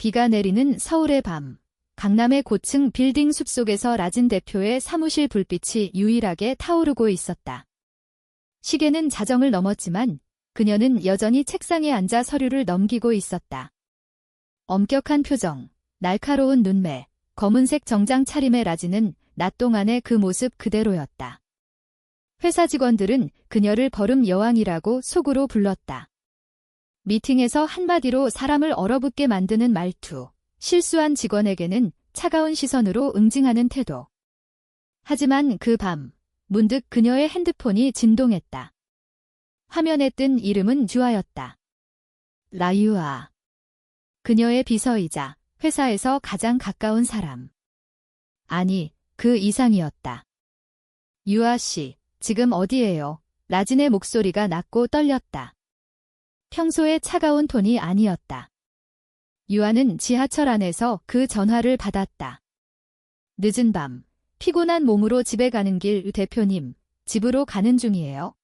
비가 내리는 서울의 밤. 강남의 고층 빌딩 숲속에서 라진 대표의 사무실 불빛이 유일하게 타오르고 있었다. 시계는 자정을 넘었지만 그녀는 여전히 책상에 앉아 서류를 넘기고 있었다. 엄격한 표정, 날카로운 눈매, 검은색 정장 차림의 라진은 낮 동안의 그 모습 그대로였다. 회사 직원들은 그녀를 버름 여왕이라고 속으로 불렀다. 미팅에서 한마디로 사람을 얼어붙게 만드는 말투, 실수한 직원에게는 차가운 시선으로 응징하는 태도. 하지만 그 밤, 문득 그녀의 핸드폰이 진동했다. 화면에 뜬 이름은 유아였다. 라유아. 그녀의 비서이자 회사에서 가장 가까운 사람. 아니, 그 이상이었다. 유아 씨, 지금 어디예요? 라진의 목소리가 낮고 떨렸다. 평소의 차가운 톤이 아니었다. 유아는 지하철 안에서 그 전화를 받았다. 늦은 밤, 피곤한 몸으로 집에 가는 길 대표님, 집으로 가는 중이에요.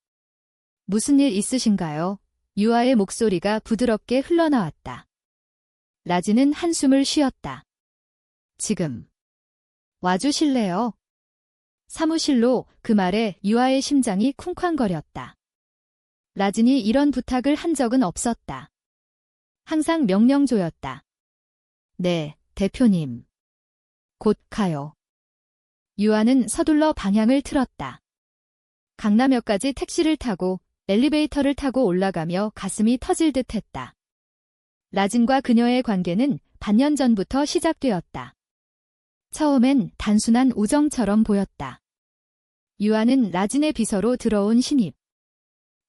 무슨 일 있으신가요? 유아의 목소리가 부드럽게 흘러나왔다. 라진은 한숨을 쉬었다. 지금 와주실래요? 사무실로. 그 말에 유아의 심장이 쿵쾅거렸다. 라진이 이런 부탁을 한 적은 없었다. 항상 명령조였다. 네, 대표님. 곧 가요. 유아는 서둘러 방향을 틀었다. 강남역까지 택시를 타고 엘리베이터를 타고 올라가며 가슴이 터질 듯 했다. 라진과 그녀의 관계는 반년 전부터 시작되었다. 처음엔 단순한 우정처럼 보였다. 유아는 라진의 비서로 들어온 신입.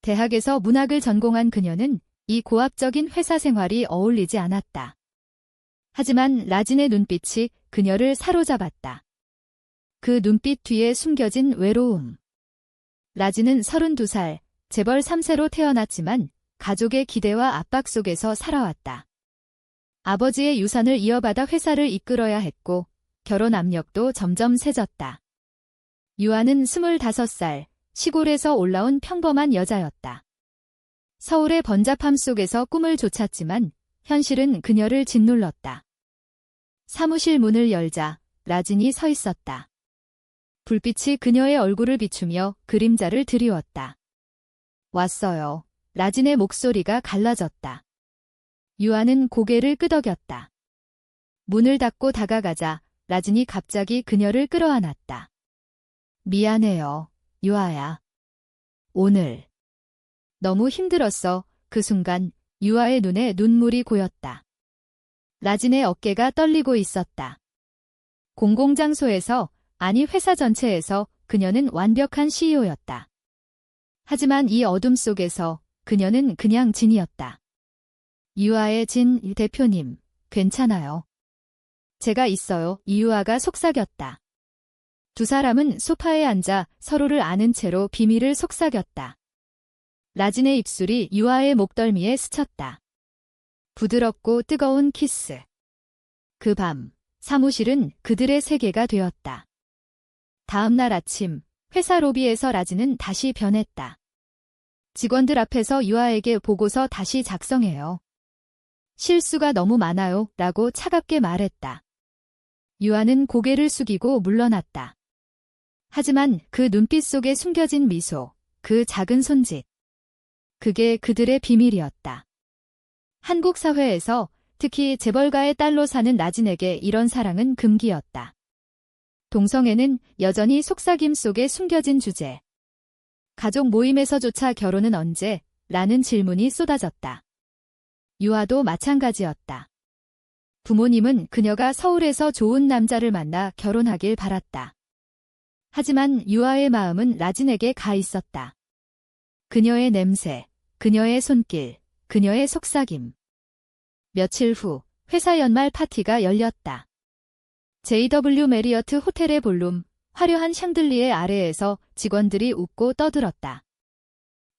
대학에서 문학을 전공한 그녀는 이 고압적인 회사 생활이 어울리지 않았다. 하지만 라진의 눈빛이 그녀를 사로잡았다. 그 눈빛 뒤에 숨겨진 외로움. 라진은 32살, 재벌 3세로 태어났지만 가족의 기대와 압박 속에서 살아왔다. 아버지의 유산을 이어받아 회사를 이끌어야 했고 결혼 압력도 점점 세졌다. 유아는 25살, 시골에서 올라온 평범한 여자였다. 서울의 번잡함 속에서 꿈을 좇았지만 현실은 그녀를 짓눌렀다. 사무실 문을 열자 라진이 서 있었다. 불빛이 그녀의 얼굴을 비추며 그림자를 드리웠다. 왔어요. 라진의 목소리가 갈라졌다. 유아는 고개를 끄덕였다. 문을 닫고 다가가자 라진이 갑자기 그녀를 끌어안았다. 미안해요, 유아야. 오늘 너무 힘들었어. 그 순간 유아의 눈에 눈물이 고였다. 라진의 어깨가 떨리고 있었다. 공공장소에서, 아니 회사 전체에서 그녀는 완벽한 CEO였다. 하지만 이 어둠 속에서 그녀는 그냥 진이었다. 유아의 진 대표님, 괜찮아요. 제가 있어요. 이유아가 속삭였다. 두 사람은 소파에 앉아 서로를 아는 채로 비밀을 속삭였다. 라진의 입술이 유아의 목덜미에 스쳤다. 부드럽고 뜨거운 키스. 그 밤, 사무실은 그들의 세계가 되었다. 다음 날 아침, 회사 로비에서 라진은 다시 변했다. 직원들 앞에서 유아에게 보고서 다시 작성해요. 실수가 너무 많아요. 라고 차갑게 말했다. 유아는 고개를 숙이고 물러났다. 하지만 그 눈빛 속에 숨겨진 미소, 그 작은 손짓. 그게 그들의 비밀이었다. 한국 사회에서 특히 재벌가의 딸로 사는 라진에게 이런 사랑은 금기였다. 동성애는 여전히 속삭임 속에 숨겨진 주제. 가족 모임에서조차 결혼은 언제? 라는 질문이 쏟아졌다. 유아도 마찬가지였다. 부모님은 그녀가 서울에서 좋은 남자를 만나 결혼하길 바랐다. 하지만 유아의 마음은 라진에게 가 있었다. 그녀의 냄새, 그녀의 손길, 그녀의 속삭임. 며칠 후 회사 연말 파티가 열렸다. JW 메리어트 호텔의 볼룸, 화려한 샹들리에 아래에서 직원들이 웃고 떠들었다.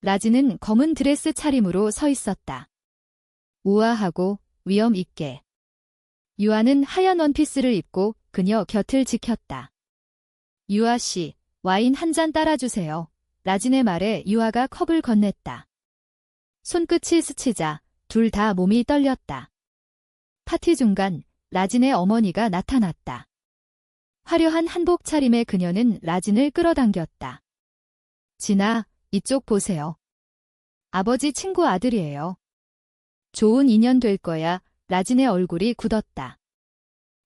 라진은 검은 드레스 차림으로 서 있었다. 우아하고 위엄 있게. 유아는 하얀 원피스를 입고 그녀 곁을 지켰다. 유아 씨, 와인 한 잔 따라주세요. 라진의 말에 유아가 컵을 건넸다. 손끝이 스치자 둘 다 몸이 떨렸다. 파티 중간 라진의 어머니가 나타났다. 화려한 한복 차림의 그녀는 라진을 끌어당겼다. 진아, 이쪽 보세요. 아버지 친구 아들이에요. 좋은 인연 될 거야. 라진의 얼굴이 굳었다.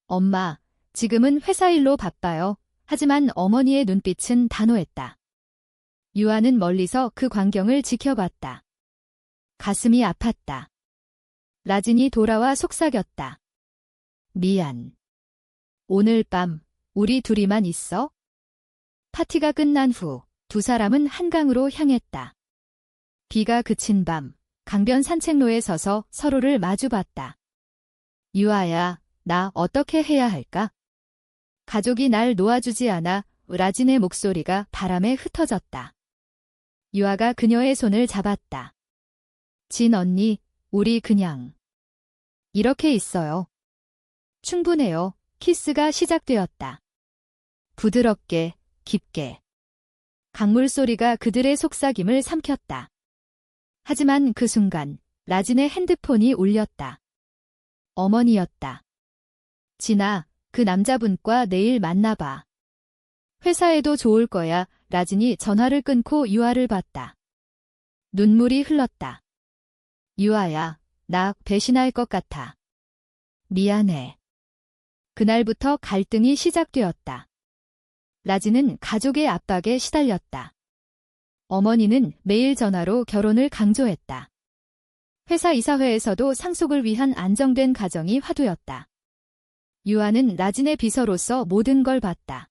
엄마, 지금은 회사 일로 바빠요. 하지만 어머니의 눈빛은 단호했다. 유아는 멀리서 그 광경을 지켜봤다. 가슴이 아팠다. 라진이 돌아와 속삭였다. 미안. 오늘 밤 우리 둘이만 있어? 파티가 끝난 후 두 사람은 한강으로 향했다. 비가 그친 밤 강변 산책로에 서서 서로를 마주봤다. 유아야, 나 어떻게 해야 할까? 가족이 날 놓아주지 않아. 라진의 목소리가 바람에 흩어졌다. 유아가 그녀의 손을 잡았다. 진 언니, 우리 그냥 이렇게 있어요. 충분해요. 키스가 시작되었다. 부드럽게, 깊게. 강물 소리가 그들의 속삭임을 삼켰다. 하지만 그 순간 라진의 핸드폰이 울렸다. 어머니였다. 진아, 그 남자분과 내일 만나봐. 회사에도 좋을 거야. 라진이 전화를 끊고 유아를 봤다. 눈물이 흘렀다. 유아야, 나 배신할 것 같아. 미안해. 그날부터 갈등이 시작되었다. 라진은 가족의 압박에 시달렸다. 어머니는 매일 전화로 결혼을 강조했다. 회사 이사회에서도 상속을 위한 안정된 가정이 화두였다. 유아는 라진의 비서로서 모든 걸 봤다.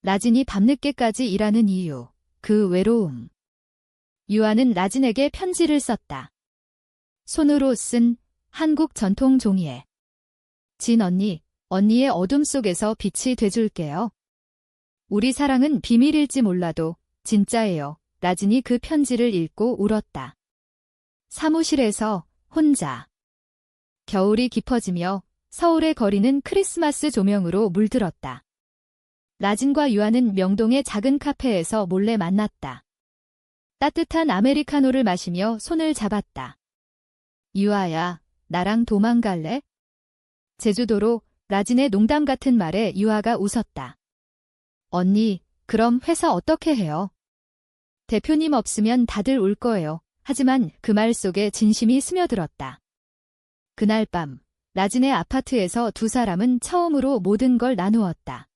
라진이 밤늦게까지 일하는 이유, 그 외로움. 유아는 라진에게 편지를 썼다. 손으로 쓴 한국 전통 종이에. 진 언니, 언니의 어둠 속에서 빛이 돼줄게요. 우리 사랑은 비밀일지 몰라도 진짜예요. 라진이 그 편지를 읽고 울었다. 사무실에서 혼자. 겨울이 깊어지며 서울의 거리는 크리스마스 조명으로 물들었다. 라진과 유아는 명동의 작은 카페에서 몰래 만났다. 따뜻한 아메리카노를 마시며 손을 잡았다. 유아야, 나랑 도망갈래? 제주도로. 라진의 농담 같은 말에 유아가 웃었다. 언니, 그럼 회사 어떻게 해요? 대표님 없으면 다들 울 거예요. 하지만 그 말 속에 진심이 스며들었다. 그날 밤, 라진의 아파트에서 두 사람은 처음으로 모든 걸 나누었다.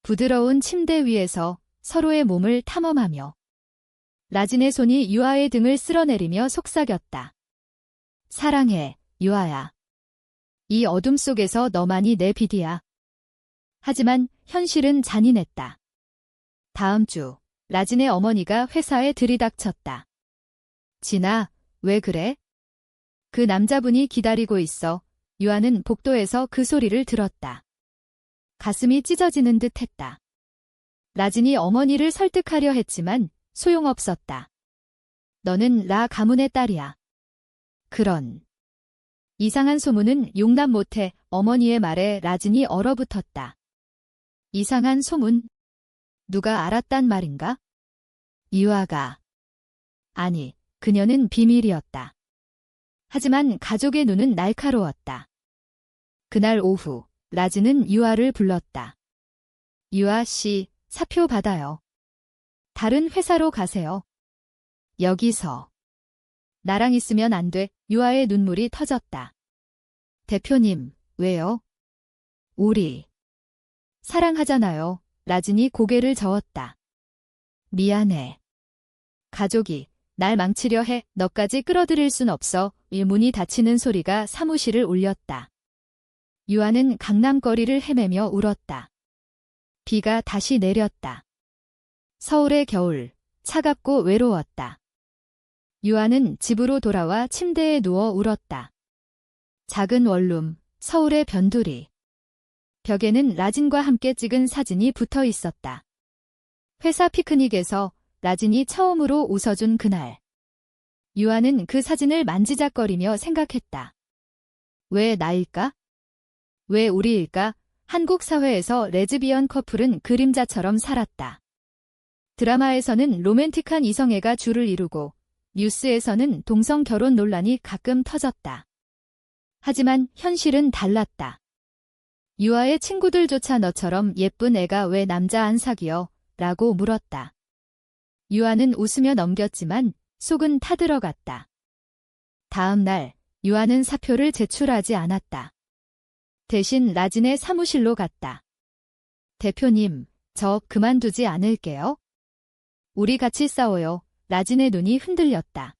부드러운 침대 위에서 서로의 몸을 탐험하며. 라진의 손이 유아의 등을 쓸어내리며 속삭였다. 사랑해, 유아야. 이 어둠 속에서 너만이 내 빛이야. 하지만 현실은 잔인했다. 다음 주, 라진의 어머니가 회사에 들이닥쳤다. 진아, 왜 그래? 그 남자분이 기다리고 있어. 유아는 복도에서 그 소리를 들었다. 가슴이 찢어지는 듯 했다. 라진이 어머니를 설득하려 했지만 소용없었다. 너는 라 가문의 딸이야. 그런 이상한 소문은 용납 못해. 어머니의 말에 라진이 얼어붙었다. 이상한 소문? 누가 알았단 말인가? 유아가. 아니, 그녀는 비밀이었다. 하지만 가족의 눈은 날카로웠다. 그날 오후, 라진은 유아를 불렀다. 유아 씨, 사표 받아요. 다른 회사로 가세요. 여기서. 나랑 있으면 안 돼. 유아의 눈물이 터졌다. 대표님, 왜요? 우리 사랑하잖아요. 라진이 고개를 저었다. 미안해. 가족이 날 망치려 해. 너까지 끌어들일 순 없어. 문이 닫히는 소리가 사무실을 울렸다. 유아는 강남거리를 헤매며 울었다. 비가 다시 내렸다. 서울의 겨울, 차갑고 외로웠다. 유아는 집으로 돌아와 침대에 누워 울었다. 작은 원룸, 서울의 변두리. 벽에는 라진과 함께 찍은 사진이 붙어 있었다. 회사 피크닉에서 라진이 처음으로 웃어준 그날. 유아는 그 사진을 만지작거리며 생각했다. 왜 나일까? 왜 우리일까? 한국 사회에서 레즈비언 커플은 그림자처럼 살았다. 드라마에서는 로맨틱한 이성애가 주를 이루고 뉴스에서는 동성 결혼 논란이 가끔 터졌다. 하지만 현실은 달랐다. 유아의 친구들조차 너처럼 예쁜 애가 왜 남자 안 사귀어? 라고 물었다. 유아는 웃으며 넘겼지만 속은 타들어갔다. 다음 날 유아는 사표를 제출하지 않았다. 대신 라진의 사무실로 갔다. 대표님, 저 그만두지 않을게요. 우리 같이 싸워요. 라진의 눈이 흔들렸다.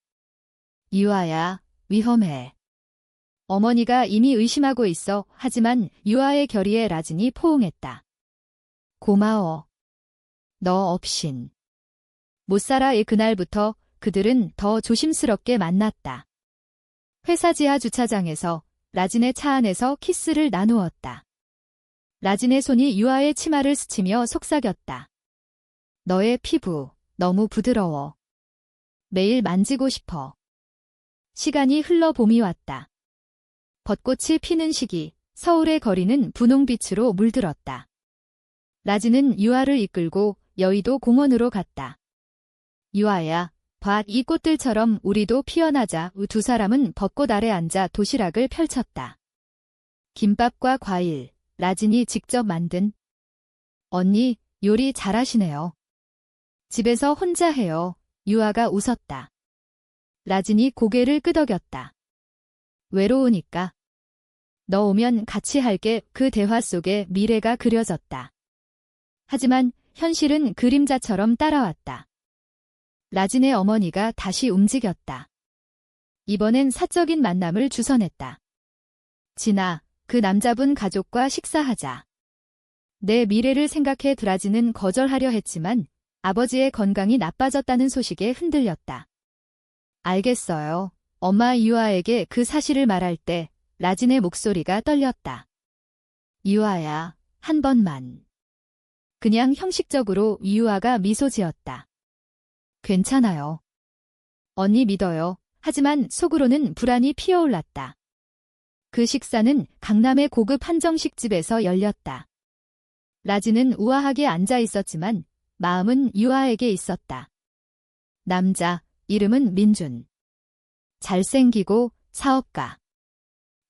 유아야, 위험해. 어머니가 이미 의심하고 있어. 하지만 유아의 결의에 라진이 포옹했다. 고마워. 너 없인 못 살아. 그날부터 그들은 더 조심스럽게 만났다. 회사 지하 주차장에서 라진의 차 안에서 키스를 나누었다. 라진의 손이 유아의 치마를 스치며 속삭였다. 너의 피부 너무 부드러워. 매일 만지고 싶어. 시간이 흘러 봄이 왔다. 벚꽃이 피는 시기, 서울의 거리는 분홍빛으로 물들었다. 라진은 유아를 이끌고 여의도 공원으로 갔다. 유아야, 봐, 이 꽃들처럼 우리도 피어나자. 두 사람은 벚꽃 아래 앉아 도시락을 펼쳤다. 김밥과 과일, 라진이 직접 만든. 언니, 요리 잘하시네요. 집에서 혼자 해요. 유아가 웃었다. 라진이 고개를 끄덕였다. 외로우니까. 너 오면 같이 할게. 그 대화 속에 미래가 그려졌다. 하지만 현실은 그림자처럼 따라왔다. 라진의 어머니가 다시 움직였다. 이번엔 사적인 만남을 주선했다. 진아, 그 남자분 가족과 식사하자. 내 미래를 생각해. 라진은 거절하려 했지만 아버지의 건강이 나빠졌다는 소식에 흔들렸다. 알겠어요. 엄마. 유아에게 그 사실을 말할 때 라진의 목소리가 떨렸다. 유아야, 한 번만. 그냥 형식적으로. 유아가 미소 지었다. 괜찮아요. 언니 믿어요. 하지만 속으로는 불안이 피어올랐다. 그 식사는 강남의 고급 한정식집에서 열렸다. 라진은 우아하게 앉아 있었지만 마음은 유아에게 있었다. 남자, 이름은 민준. 잘생기고 사업가.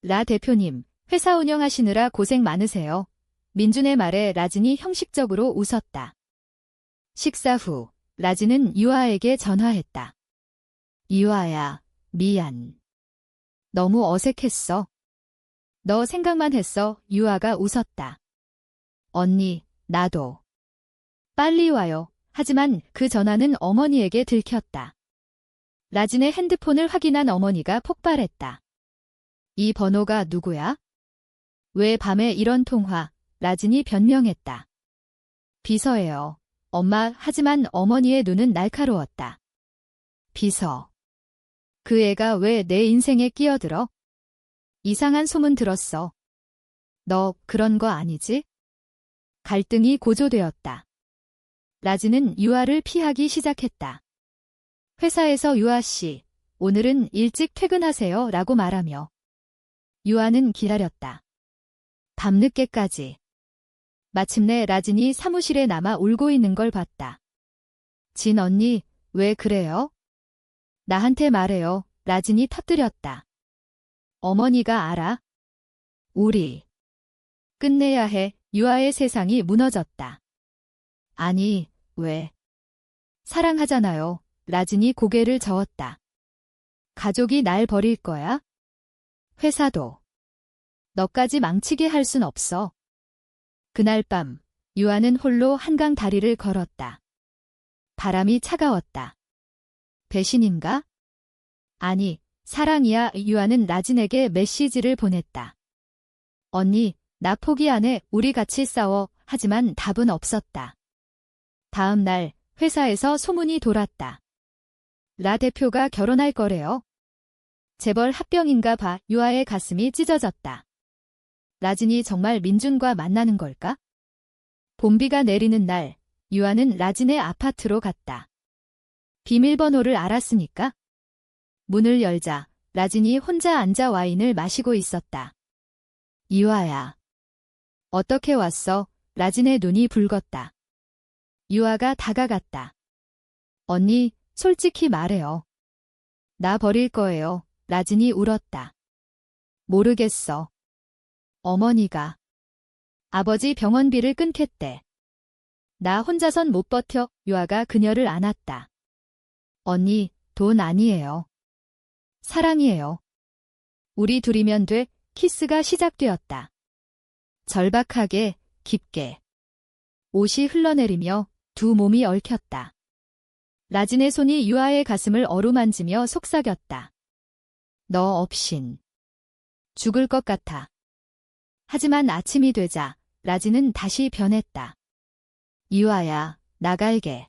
라 대표님, 회사 운영하시느라 고생 많으세요. 민준의 말에 라진이 형식적으로 웃었다. 식사 후 라진은 유아에게 전화했다. 유아야, 미안. 너무 어색했어. 너 생각만 했어. 유아가 웃었다. 언니, 나도. 빨리 와요. 하지만 그 전화는 어머니에게 들켰다. 라진의 핸드폰을 확인한 어머니가 폭발했다. 이 번호가 누구야? 왜 밤에 이런 통화? 라진이 변명했다. 비서예요. 엄마. 하지만 어머니의 눈은 날카로웠다. 비서. 그 애가 왜 내 인생에 끼어들어? 이상한 소문 들었어. 너 그런 거 아니지? 갈등이 고조되었다. 라진은 유아를 피하기 시작했다. 회사에서 유아 씨, 오늘은 일찍 퇴근하세요. 라고 말하며. 유아는 기다렸다. 밤늦게까지. 마침내 라진이 사무실에 남아 울고 있는 걸 봤다. 진 언니, 왜 그래요? 나한테 말해요. 라진이 터뜨렸다. 어머니가 알아? 우리 끝내야 해. 유아의 세상이 무너졌다. 아니, 왜? 사랑하잖아요. 라진이 고개를 저었다. 가족이 날 버릴 거야? 회사도. 너까지 망치게 할 순 없어. 그날 밤, 유아는 홀로 한강 다리를 걸었다. 바람이 차가웠다. 배신인가? 아니, 사랑이야. 유아는 라진에게 메시지를 보냈다. 언니, 나 포기 안 해. 우리 같이 싸워. 하지만 답은 없었다. 다음 날 회사에서 소문이 돌았다. 라 대표가 결혼할 거래요. 재벌 합병인가 봐. 유아의 가슴이 찢어졌다. 라진이 정말 민준과 만나는 걸까? 봄비가 내리는 날, 유아는 라진의 아파트로 갔다. 비밀번호를 알았으니까? 문을 열자 라진이 혼자 앉아 와인을 마시고 있었다. 유아야. 어떻게 왔어? 라진의 눈이 붉었다. 유아가 다가갔다. 언니, 솔직히 말해요. 나 버릴 거예요. 라진이 울었다. 모르겠어. 어머니가 아버지 병원비를 끊겠대. 나 혼자선 못 버텨. 유아가 그녀를 안았다. 언니, 돈 아니에요. 사랑이에요. 우리 둘이면 돼. 키스가 시작되었다. 절박하게, 깊게. 옷이 흘러내리며 두 몸이 얽혔다. 라진의 손이 유아의 가슴을 어루만지며 속삭였다. 너 없인 죽을 것 같아. 하지만 아침이 되자 라진은 다시 변했다. 유아야, 나갈게.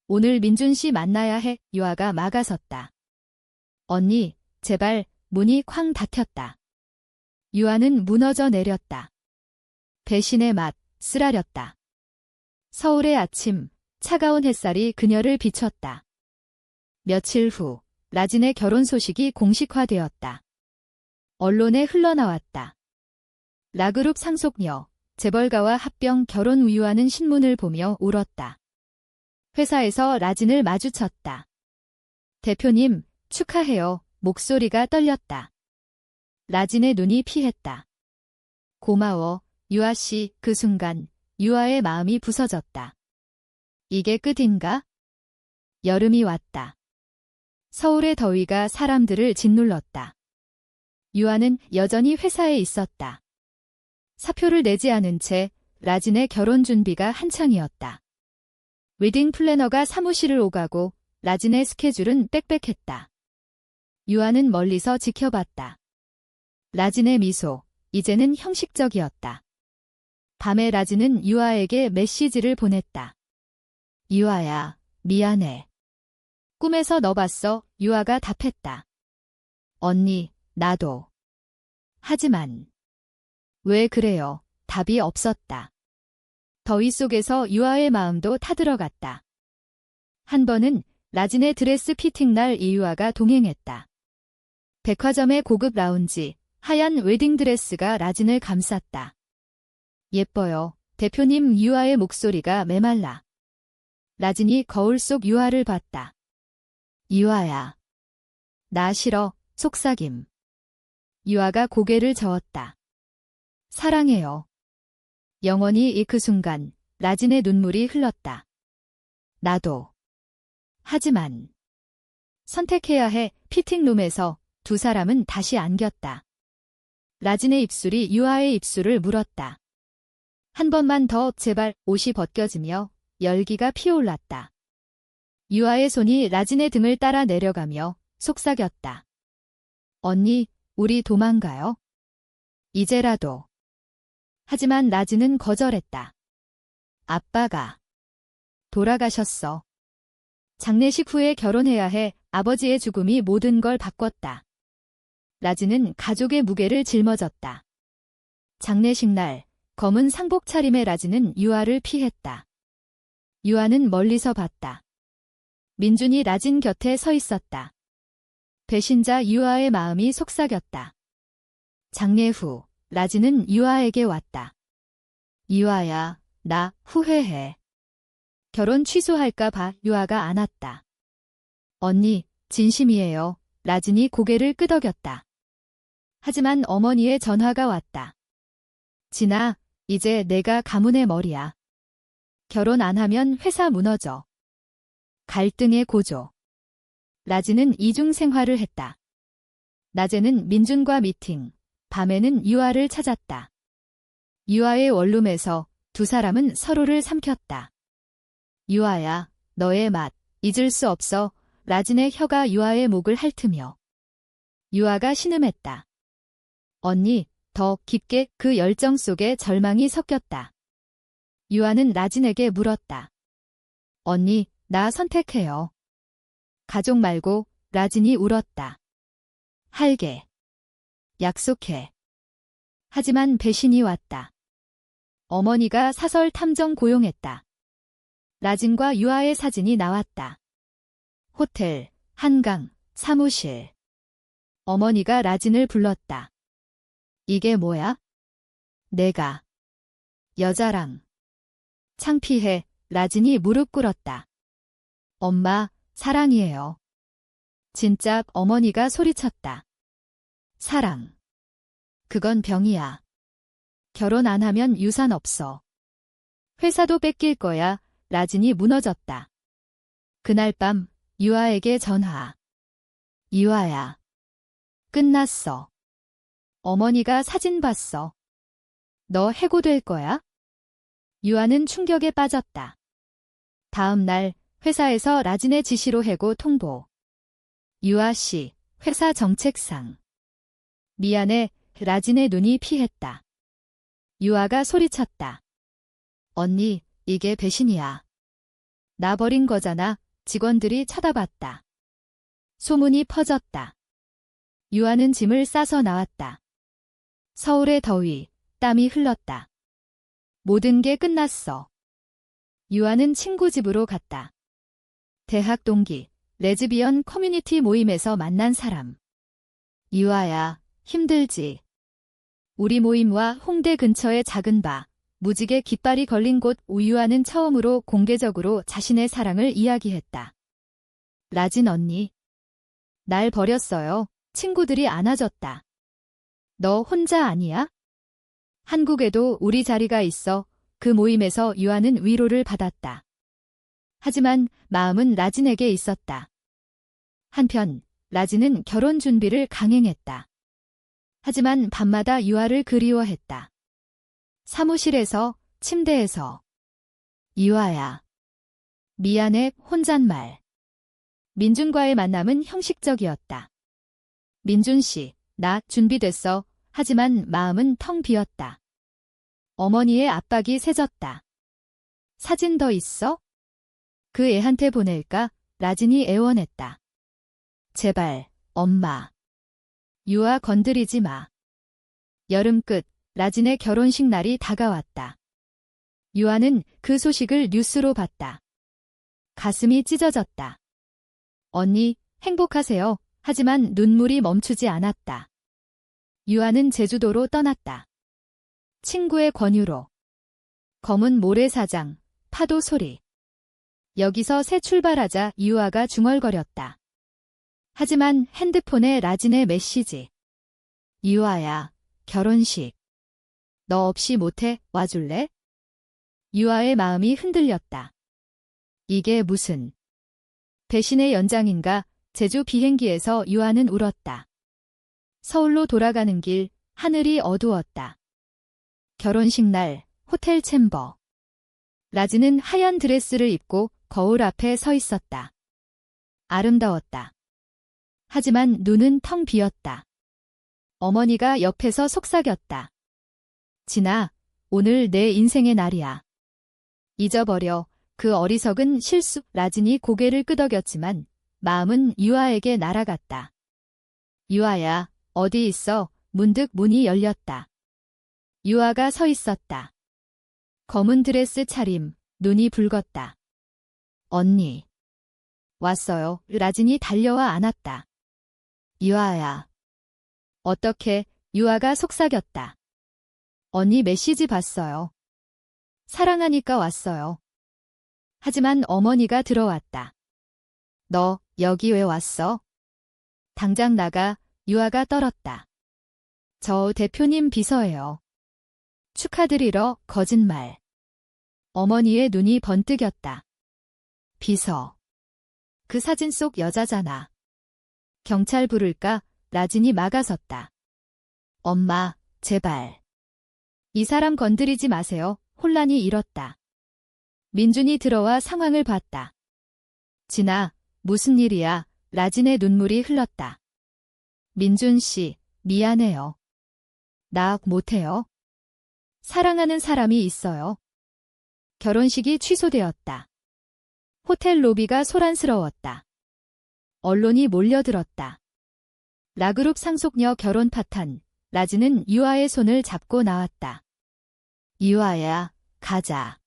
오늘 민준 씨 만나야 해. 유아가 막아섰다. 언니, 제발. 문이 쾅 닫혔다. 유아는 무너져 내렸다. 배신의 맛, 쓰라렸다. 서울의 아침, 차가운 햇살이 그녀를 비췄다. 며칠 후, 라진의 결혼 소식이 공식화되었다. 언론에 흘러나왔다. 라그룹 상속녀, 재벌가와 합병 결혼 우유하는 신문을 보며 울었다. 회사에서 라진을 마주쳤다. 대표님, 축하해요. 목소리가 떨렸다. 라진의 눈이 피했다. 고마워, 유아 씨. 그 순간 유아의 마음이 부서졌다. 이게 끝인가? 여름이 왔다. 서울의 더위가 사람들을 짓눌렀다. 유아는 여전히 회사에 있었다. 사표를 내지 않은 채 라진의 결혼 준비가 한창이었다. 웨딩 플래너가 사무실을 오가고 라진의 스케줄은 빽빽했다. 유아는 멀리서 지켜봤다. 라진의 미소, 이제는 형식적이었다. 밤에 라진은 유아에게 메시지를 보냈다. 유아야, 미안해. 꿈에서 너 봤어. 유아가 답했다. 언니, 나도. 하지만 왜 그래요? 답이 없었다. 더위 속에서 유아의 마음도 타들어갔다. 한 번은 라진의 드레스 피팅 날 이유아가 동행했다. 백화점의 고급 라운지, 하얀 웨딩드레스가 라진을 감쌌다. 예뻐요. 대표님. 유아의 목소리가 메말라. 라진이 거울 속 유아를 봤다. 유아야. 나 싫어. 속삭임. 유아가 고개를 저었다. 사랑해요. 영원히. 그 순간 라진의 눈물이 흘렀다. 나도. 하지만 선택해야 해. 피팅룸에서 두 사람은 다시 안겼다. 라진의 입술이 유아의 입술을 물었다. 한 번만 더. 제발. 옷이 벗겨지며 열기가 피어올랐다. 유아의 손이 라진의 등을 따라 내려가며 속삭였다. 언니, 우리 도망가요? 이제라도. 하지만 라진은 거절했다. 아빠가 돌아가셨어. 장례식 후에 결혼해야 해. 아버지의 죽음이 모든 걸 바꿨다. 라진은 가족의 무게를 짊어졌다. 장례식 날, 검은 상복 차림의 라진은 유아를 피했다. 유아는 멀리서 봤다. 민준이 라진 곁에 서 있었다. 배신자 유아의 마음이 속삭였다. 장례 후, 라진은 유아에게 왔다. 유아야, 나 후회해. 결혼 취소할까 봐. 유아가 안았다. 언니, 진심이에요. 라진이 고개를 끄덕였다. 하지만 어머니의 전화가 왔다. 진아, 이제 내가 가문의 머리야. 결혼 안 하면 회사 무너져. 갈등의 고조. 라진은 이중 생활을 했다. 낮에는 민준과 미팅, 밤에는 유아를 찾았다. 유아의 원룸에서 두 사람은 서로를 삼켰다. 유아야, 너의 맛, 잊을 수 없어. 라진의 혀가 유아의 목을 핥으며. 유아가 신음했다. 언니, 더 깊게. 그 열정 속에 절망이 섞였다. 유아는 라진에게 물었다. 언니, 나 선택해요. 가족 말고. 라진이 울었다. 할게. 약속해. 하지만 배신이 왔다. 어머니가 사설 탐정 고용했다. 라진과 유아의 사진이 나왔다. 호텔, 한강, 사무실. 어머니가 라진을 불렀다. 이게 뭐야? 내가 여자랑. 창피해. 라진이 무릎 꿇었다. 엄마, 사랑이에요. 진짜. 어머니가 소리쳤다. 사랑. 그건 병이야. 결혼 안 하면 유산 없어. 회사도 뺏길 거야. 라진이 무너졌다. 그날 밤 유아에게 전화. 유아야. 끝났어. 어머니가 사진 봤어. 너 해고될 거야? 유아는 충격에 빠졌다. 다음 날 회사에서 라진의 지시로 해고 통보. 유아 씨, 회사 정책상. 미안해, 라진의 눈이 피했다. 유아가 소리쳤다. 언니, 이게 배신이야. 나 버린 거잖아. 직원들이 쳐다봤다. 소문이 퍼졌다. 유아는 짐을 싸서 나왔다. 서울의 더위, 땀이 흘렀다. 모든 게 끝났어. 유아는 친구 집으로 갔다. 대학 동기, 레즈비언 커뮤니티 모임에서 만난 사람. 유아야, 힘들지? 우리 모임과 홍대 근처의 작은 바, 무지개 깃발이 걸린 곳. 유아는 처음으로 공개적으로 자신의 사랑을 이야기했다. 라진 언니. 날 버렸어요. 친구들이 안아줬다. 너 혼자 아니야? 한국에도 우리 자리가 있어. 그 모임에서 유아는 위로를 받았다. 하지만 마음은 라진에게 있었다. 한편 라진은 결혼 준비를 강행했다. 하지만 밤마다 유아를 그리워했다. 사무실에서, 침대에서. 유아야. 미안해, 혼잣말. 민준과의 만남은 형식적이었다. 민준 씨, 나 준비됐어. 하지만 마음은 텅 비었다. 어머니의 압박이 세졌다. 사진 더 있어? 그 애한테 보낼까? 라진이 애원했다. 제발, 엄마. 유아 건드리지 마. 여름 끝, 라진의 결혼식 날이 다가왔다. 유아는 그 소식을 뉴스로 봤다. 가슴이 찢어졌다. 언니, 행복하세요. 하지만 눈물이 멈추지 않았다. 유아는 제주도로 떠났다. 친구의 권유로. 검은 모래사장, 파도 소리. 여기서 새 출발하자. 유아가 중얼거렸다. 하지만 핸드폰에 라진의 메시지. 유아야, 결혼식. 너 없이 못해, 와줄래? 유아의 마음이 흔들렸다. 이게 무슨 배신의 연장인가? 제주 비행기에서 유아는 울었다. 서울로 돌아가는 길, 하늘이 어두웠다. 결혼식 날, 호텔 챔버. 라진은 하얀 드레스를 입고 거울 앞에 서 있었다. 아름다웠다. 하지만 눈은 텅 비었다. 어머니가 옆에서 속삭였다. 진아, 오늘 내 인생의 날이야. 잊어버려. 그 어리석은 실수. 라진이 고개를 끄덕였지만 마음은 유아에게 날아갔다. 유아야, 어디 있어? 문득 문이 열렸다. 유아가 서 있었다. 검은 드레스 차림, 눈이 붉었다. 언니. 왔어요. 라진이 달려와 안았다. 유아야. 어떻게? 유아가 속삭였다. 언니 메시지 봤어요. 사랑하니까 왔어요. 하지만 어머니가 들어왔다. 너 여기 왜 왔어? 당장 나가. 유아가 떨었다. 저 대표님 비서예요. 축하드리러. 거짓말. 어머니의 눈이 번뜩였다. 비서. 그 사진 속 여자잖아. 경찰 부를까? 라진이 막아섰다. 엄마, 제발. 이 사람 건드리지 마세요. 혼란이 일었다. 민준이 들어와 상황을 봤다. 진아, 무슨 일이야? 라진의 눈물이 흘렀다. 민준 씨, 미안해요. 나 못해요. 사랑하는 사람이 있어요. 결혼식이 취소되었다. 호텔 로비가 소란스러웠다. 언론이 몰려들었다. 라그룹 상속녀 결혼 파탄. 라진은 유아의 손을 잡고 나왔다. 유아야, 가자.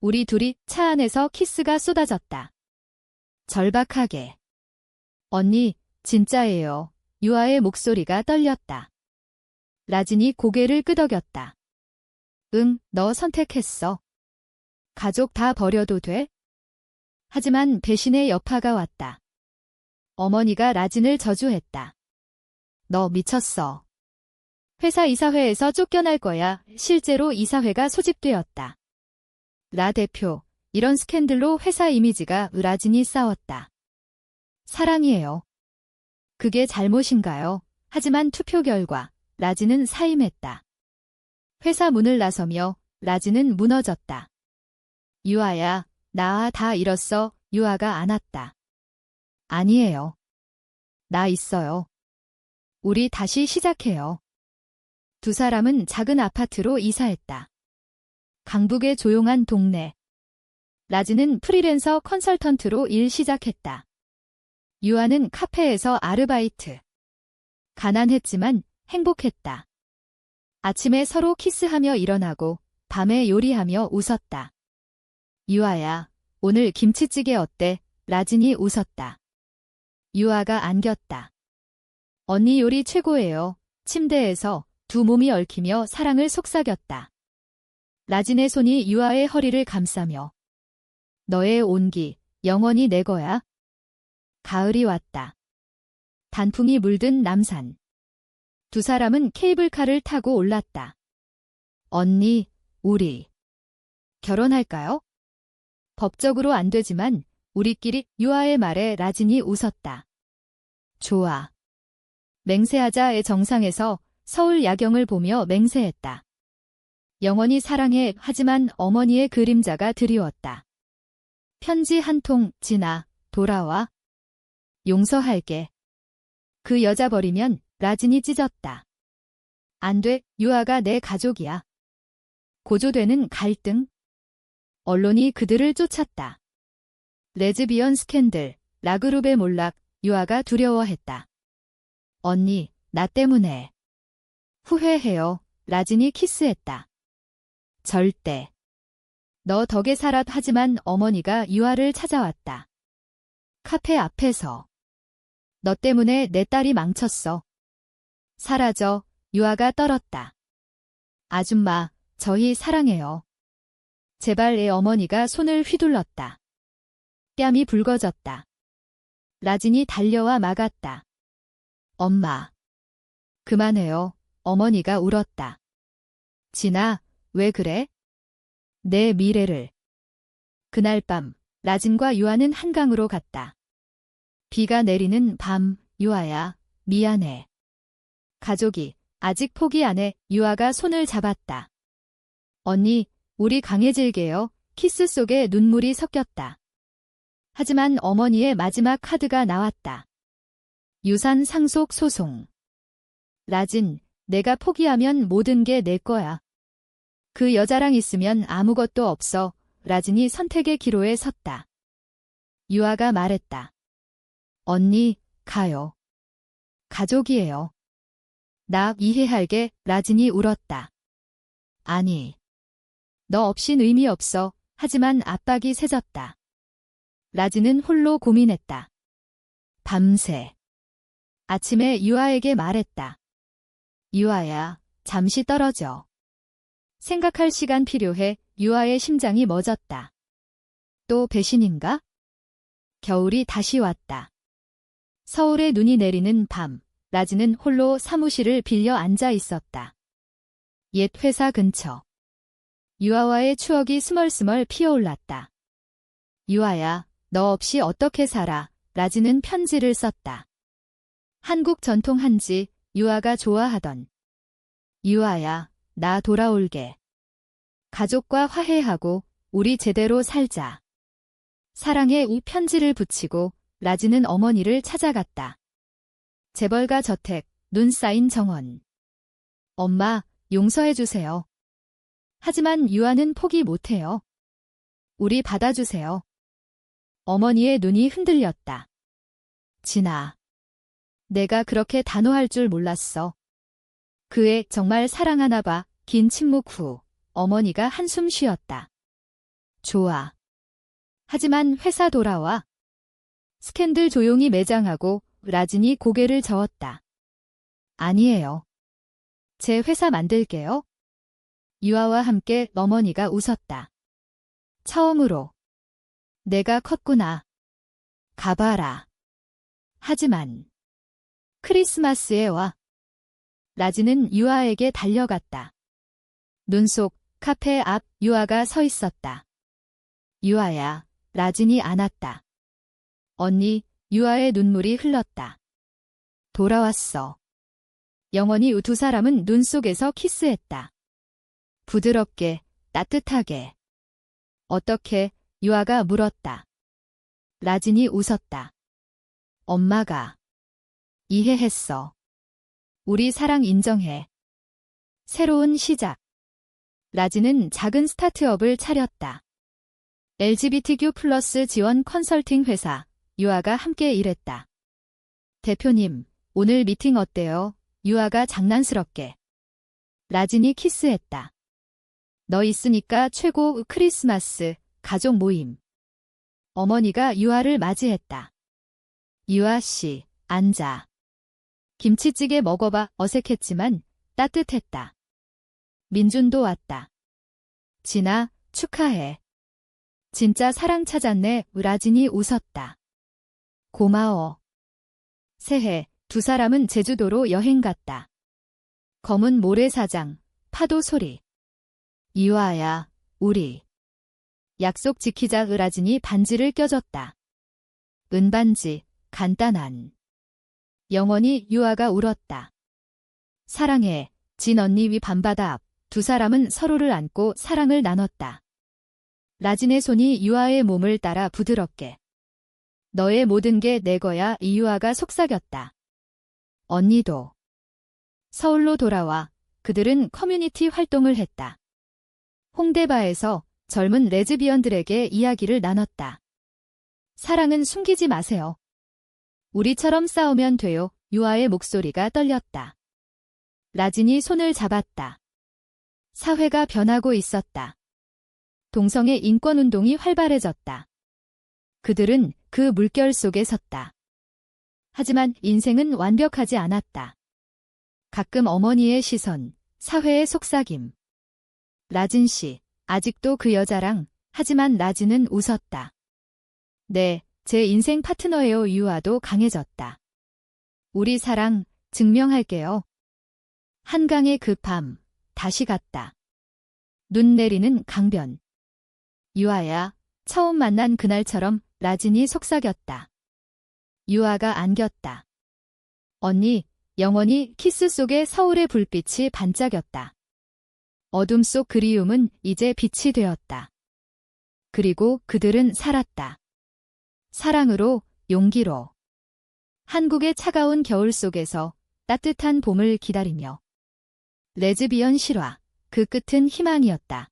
우리 둘이 차 안에서 키스가 쏟아졌다. 절박하게. 언니, 진짜예요. 유아의 목소리가 떨렸다. 라진이 고개를 끄덕였다. 응, 너 선택했어. 가족 다 버려도 돼? 하지만 배신의 여파가 왔다. 어머니가 라진을 저주했다. 너 미쳤어. 회사 이사회에서 쫓겨날 거야. 실제로 이사회가 소집되었다. 라 대표, 이런 스캔들로 회사 이미지가 으라지니 싸웠다. 사랑이에요. 그게 잘못인가요? 하지만 투표 결과 라지는 사임했다. 회사 문을 나서며 라지는 무너졌다. 유아야, 나 다 잃었어. 유아가 안았다. 아니에요. 나 있어요. 우리 다시 시작해요. 두 사람은 작은 아파트로 이사했다. 강북의 조용한 동네. 라지는 프리랜서 컨설턴트로 일 시작했다. 유아는 카페에서 아르바이트. 가난했지만 행복했다. 아침에 서로 키스하며 일어나고 밤에 요리하며 웃었다. 유아야, 오늘 김치찌개 어때? 라진이 웃었다. 유아가 안겼다. 언니 요리 최고예요. 침대에서 두 몸이 얽히며 사랑을 속삭였다. 라진의 손이 유아의 허리를 감싸며 너의 온기, 영원히 내 거야. 가을이 왔다. 단풍이 물든 남산. 두 사람은 케이블카를 타고 올랐다. 언니, 우리 결혼할까요? 법적으로 안 되지만 우리끼리. 유아의 말에 라진이 웃었다. 좋아. 맹세하자의 정상에서 서울 야경을 보며 맹세했다. 영원히 사랑해. 하지만 어머니의 그림자가 드리웠다. 편지 한 통. 진아, 돌아와. 용서할게. 그 여자 버리면. 라진이 찢었다. 안 돼. 유아가 내 가족이야. 고조되는 갈등. 언론이 그들을 쫓았다. 레즈비언 스캔들, 라그룹의 몰락. 유아가 두려워했다. 언니, 나 때문에. 후회해요. 라진이 키스했다. 절대. 너 덕에 살아. 하지만 어머니가 유아를 찾아왔다. 카페 앞에서. 너 때문에 내 딸이 망쳤어. 사라져. 유아가 떨었다. 아줌마, 저희 사랑해요. 제발. 애 어머니가 손을 휘둘렀다. 뺨이 붉어졌다. 라진이 달려와 막았다. 엄마. 그만해요. 어머니가 울었다. 진아, 왜 그래? 내 미래를. 그날 밤, 라진과 유아는 한강으로 갔다. 비가 내리는 밤. 유아야, 미안해. 가족이 아직 포기 안 해. 유아가 손을 잡았다. 언니, 우리 강해질게요. 키스 속에 눈물이 섞였다. 하지만 어머니의 마지막 카드가 나왔다. 유산 상속 소송. 라진, 내가 포기하면 모든 게 내 거야. 그 여자랑 있으면 아무것도 없어. 라진이 선택의 기로에 섰다. 유아가 말했다. 언니, 가요. 가족이에요. 나 이해할게. 라진이 울었다. 아니. 너 없인 의미 없어. 하지만 압박이 세졌다. 라진은 홀로 고민했다. 밤새. 아침에 유아에게 말했다. 유아야, 잠시 떨어져. 생각할 시간 필요해. 유아의 심장이 멎었다. 또 배신인가? 겨울이 다시 왔다. 서울에 눈이 내리는 밤. 라진은 홀로 사무실을 빌려 앉아 있었다. 옛 회사 근처. 유아와의 추억이 스멀스멀 피어올랐다. 유아야, 너 없이 어떻게 살아? 라진은 편지를 썼다. 한국 전통 한지. 유아가 좋아하던. 유아야, 나 돌아올게. 가족과 화해하고 우리 제대로 살자. 사랑에 이 편지를 붙이고 라진은 어머니를 찾아갔다. 재벌가 저택, 눈 쌓인 정원. 엄마, 용서해주세요. 하지만 유아는 포기 못해요. 우리 받아주세요. 어머니의 눈이 흔들렸다. 진아. 내가 그렇게 단호할 줄 몰랐어. 그 애 정말 사랑하나 봐. 긴 침묵 후 어머니가 한숨 쉬었다. 좋아. 하지만 회사 돌아와. 스캔들 조용히 매장하고 라진이 고개를 저었다. 아니에요. 제 회사 만들게요. 유아와 함께 어머니가 웃었다. 처음으로. 내가 컸구나. 가봐라. 하지만 크리스마스에 와. 라진은 유아에게 달려갔다. 눈 속 카페 앞 유아가 서 있었다. 유아야, 라진이 안았다. 언니, 유아의 눈물이 흘렀다. 돌아왔어. 영원히 두 사람은 눈 속에서 키스했다. 부드럽게, 따뜻하게. 어떻게? 유아가 물었다. 라진이 웃었다. 엄마가 이해했어. 우리 사랑 인정해. 새로운 시작. 라진은 작은 스타트업을 차렸다. LGBTQ+ 지원 컨설팅 회사, 유아가 함께 일했다. 대표님, 오늘 미팅 어때요? 유아가 장난스럽게. 라진이 키스했다. 너 있으니까 최고. 크리스마스, 가족 모임. 어머니가 유아를 맞이했다. 유아 씨, 앉아. 김치찌개 먹어봐. 어색했지만 따뜻했다. 민준도 왔다. 진아, 축하해. 진짜 사랑 찾았네. 라진이 웃었다. 고마워. 새해, 두 사람은 제주도로 여행 갔다. 검은 모래사장, 파도 소리. 유아야, 우리. 약속 지키자. 라진이 반지를 껴줬다. 은반지, 간단한. 영원히. 유아가 울었다. 사랑해. 진 언니 위 밤바다 앞. 두 사람은 서로를 안고 사랑을 나눴다. 라진의 손이 유아의 몸을 따라 부드럽게. 너의 모든 게 내 거야. 유아가 속삭였다. 언니도. 서울로 돌아와 그들은 커뮤니티 활동을 했다. 홍대바에서 젊은 레즈비언들에게 이야기를 나눴다. 사랑은 숨기지 마세요. 우리처럼 싸우면 돼요. 유아의 목소리가 떨렸다. 라진이 손을 잡았다. 사회가 변하고 있었다. 동성애 인권운동이 활발해졌다. 그들은 그 물결 속에 섰다. 하지만 인생은 완벽하지 않았다. 가끔 어머니의 시선, 사회의 속삭임. 라진 씨, 아직도 그 여자랑. 하지만 라진은 웃었다. 네, 제 인생 파트너예요. 유아도 강해졌다. 우리 사랑, 증명할게요. 한강의 그 밤, 다시 갔다. 눈 내리는 강변. 유아야, 처음 만난 그날처럼. 라진이 속삭였다. 유아가 안겼다. 언니, 영원히. 키스 속에 서울의 불빛이 반짝였다. 어둠 속 그리움은 이제 빛이 되었다. 그리고 그들은 살았다. 사랑으로, 용기로. 한국의 차가운 겨울 속에서 따뜻한 봄을 기다리며. 레즈비언 실화, 그 끝은 희망이었다.